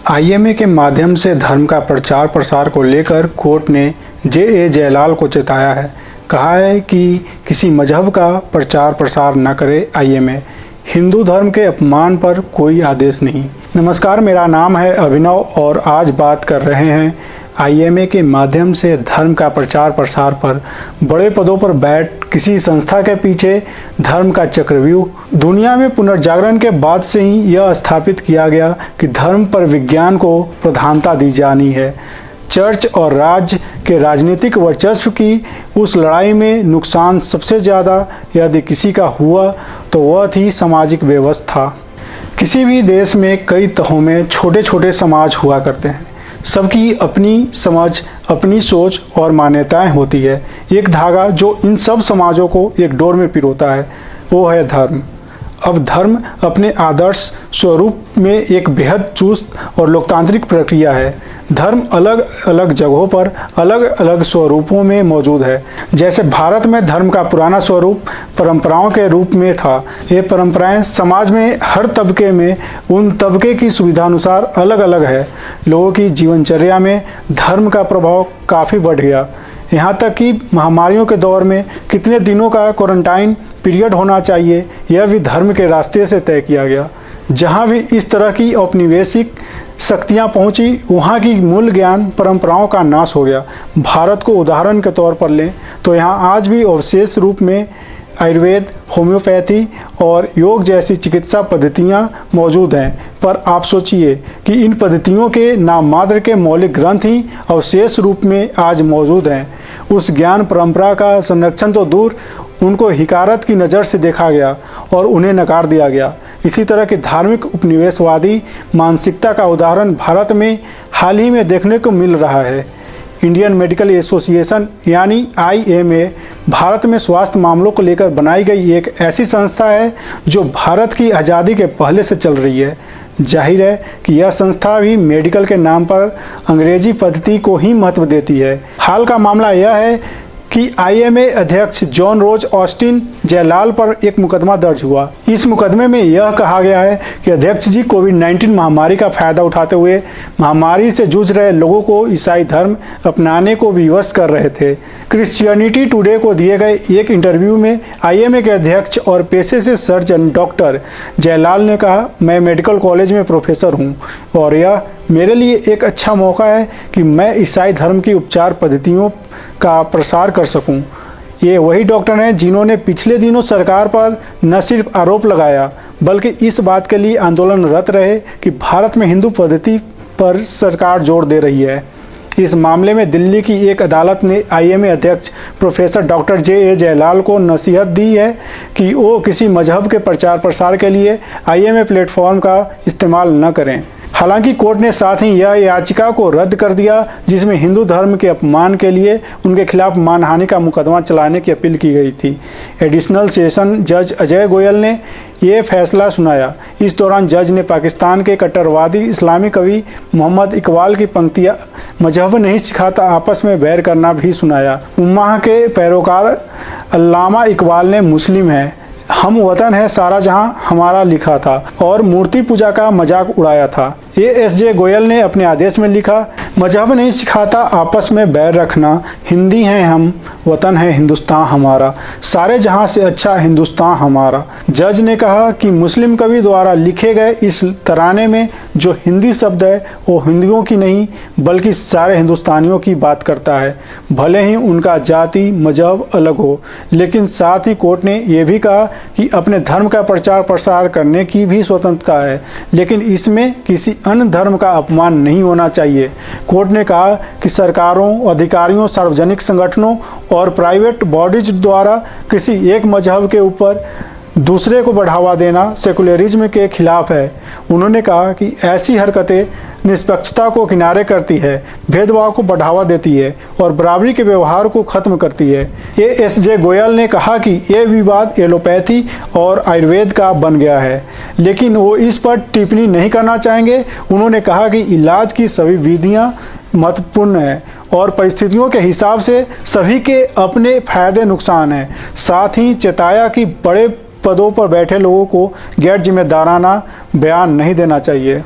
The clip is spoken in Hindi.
आईएमए के माध्यम से धर्म का प्रचार प्रसार को लेकर कोर्ट ने जे जयलाल को चेताया है। कहा है कि किसी मजहब का प्रचार प्रसार न करे आईएमए। हिंदू धर्म के अपमान पर कोई आदेश नहीं। नमस्कार, मेरा नाम है अभिनव और आज बात कर रहे हैं आईएमए के माध्यम से धर्म का प्रचार प्रसार पर। बड़े पदों पर बैठ किसी संस्था के पीछे धर्म का चक्रव्यूह। दुनिया में पुनर्जागरण के बाद से ही यह स्थापित किया गया कि धर्म पर विज्ञान को प्रधानता दी जानी है। चर्च और राज्य के राजनीतिक वर्चस्व की उस लड़ाई में नुकसान सबसे ज़्यादा यदि किसी का हुआ तो वह थी सामाजिक व्यवस्था। किसी भी देश में कई तहों में छोटे छोटे समाज हुआ करते हैं। सबकी अपनी समझ, अपनी सोच और मान्यताएं होती है। एक धागा जो इन सब समाजों को एक डोर में पिरोता है वो है धर्म। अब धर्म अपने आदर्श स्वरूप में एक बेहद चुस्त और लोकतांत्रिक प्रक्रिया है। धर्म अलग अलग जगहों पर अलग अलग स्वरूपों में मौजूद है। जैसे भारत में धर्म का पुराना स्वरूप परंपराओं के रूप में था। ये परंपराएं समाज में हर तबके में उन तबके की सुविधानुसार अलग अलग है। लोगों की जीवनचर्या में धर्म का प्रभाव काफ़ी बढ़ गया। यहाँ तक कि महामारियों के दौर में कितने दिनों का क्वारंटाइन पीरियड होना चाहिए यह भी धर्म के रास्ते से तय किया गया। जहाँ भी इस तरह की औपनिवेशिक शक्तियाँ पहुँची वहाँ की मूल ज्ञान परंपराओं का नाश हो गया। भारत को उदाहरण के तौर पर लें तो यहाँ आज भी अवशेष रूप में आयुर्वेद, होम्योपैथी और योग जैसी चिकित्सा पद्धतियाँ मौजूद हैं। पर आप सोचिए कि इन पद्धतियों के नाम मात्र के मौलिक ग्रंथ ही अवशेष रूप में आज मौजूद हैं। उस ज्ञान परंपरा का संरक्षण तो दूर, उनको हिकारत की नज़र से देखा गया और उन्हें नकार दिया गया। इसी तरह की धार्मिक उपनिवेशवादी मानसिकता का उदाहरण भारत में हाल ही में देखने को मिल रहा है। इंडियन मेडिकल एसोसिएशन यानी आईएमए भारत में स्वास्थ्य मामलों को लेकर बनाई गई एक ऐसी संस्था है जो भारत की आज़ादी के पहले से चल रही है। जाहिर है कि यह संस्था भी मेडिकल के नाम पर अंग्रेजी पद्धति को ही महत्व देती है। हाल का मामला यह है कि आईएमए अध्यक्ष जॉन रोज ऑस्टिन जयलाल पर एक मुकदमा दर्ज हुआ। इस मुकदमे में यह कहा गया है कि अध्यक्ष जी कोविड-19 महामारी का फायदा उठाते हुए महामारी से जूझ रहे लोगों को ईसाई धर्म अपनाने को विवश कर रहे थे। क्रिश्चियनिटी टुडे को दिए गए एक इंटरव्यू में आईएमए के अध्यक्ष और पेशे से सर्जन डॉक्टर जयलाल ने कहा, मैं मेडिकल कॉलेज में प्रोफेसर हूँ और यह मेरे लिए एक अच्छा मौका है कि मैं ईसाई धर्म की उपचार पद्धतियों का प्रसार कर सकूं। ये वही डॉक्टर हैं जिन्होंने पिछले दिनों सरकार पर न सिर्फ आरोप लगाया बल्कि इस बात के लिए आंदोलनरत रहे कि भारत में हिंदू पद्धति पर सरकार जोर दे रही है। इस मामले में दिल्ली की एक अदालत ने आईएमए अध्यक्ष प्रोफेसर डॉक्टर जे जयलाल को नसीहत दी है कि वो किसी मजहब के प्रचार प्रसार के लिए आईएमए प्लेटफॉर्म का इस्तेमाल न करें। हालांकि कोर्ट ने साथ ही यह याचिका को रद्द कर दिया जिसमें हिंदू धर्म के अपमान के लिए उनके खिलाफ मानहानि का मुकदमा चलाने की अपील की गई थी। एडिशनल सेशन जज अजय गोयल ने यह फैसला सुनाया। इस दौरान जज ने पाकिस्तान के कट्टरवादी इस्लामी कवि मोहम्मद इकबाल की पंक्तियाँ मजहब नहीं सिखाता आपस में बैर करना भी सुनाया। उम्मा के पैरोकार अल्लामा इकबाल ने मुस्लिम है, हम वतन है सारा जहां हमारा लिखा था और मूर्ति पूजा का मजाक उड़ाया था। एएसजे गोयल ने अपने आदेश में लिखा, मजहब नहीं सिखाता आपस में बैर रखना, हिंदी हैं हम, वतन है हिंदुस्तान हमारा, सारे जहां से अच्छा हिंदुस्तान हमारा। जज ने कहा कि मुस्लिम कवि द्वारा लिखे गए इस तराने में जो हिंदी शब्द है वो हिंदुओं की नहीं बल्कि सारे हिंदुस्तानियों की बात करता है। भले ही उनका जाति मजहब अलग हो, लेकिन साथ ही कोर्ट ने यह भी कहा कि अपने धर्म का प्रचार प्रसार करने की भी स्वतंत्रता है, लेकिन इसमें किसी अन्य धर्म का अपमान नहीं होना चाहिए। कोर्ट ने कहा कि सरकारों, अधिकारियों, सार्वजनिक संगठनों और प्राइवेट बॉडीज द्वारा किसी एक मजहब के ऊपर दूसरे को बढ़ावा देना सेकुलरिज्म के खिलाफ है। उन्होंने कहा कि ऐसी हरकतें निष्पक्षता को किनारे करती है, भेदभाव को बढ़ावा देती है और बराबरी के व्यवहार को खत्म करती है। एएसजे गोयल ने कहा कि ये विवाद एलोपैथी और आयुर्वेद का बन गया है, लेकिन वो इस पर टिप्पणी नहीं करना चाहेंगे। उन्होंने कहा कि इलाज की सभी विधियाँ महत्वपूर्ण है और परिस्थितियों के हिसाब से सभी के अपने फायदे नुकसान हैं। साथ ही चेताया कि बड़े पदों पर बैठे लोगों को गैर जिम्मेदाराना बयान नहीं देना चाहिए।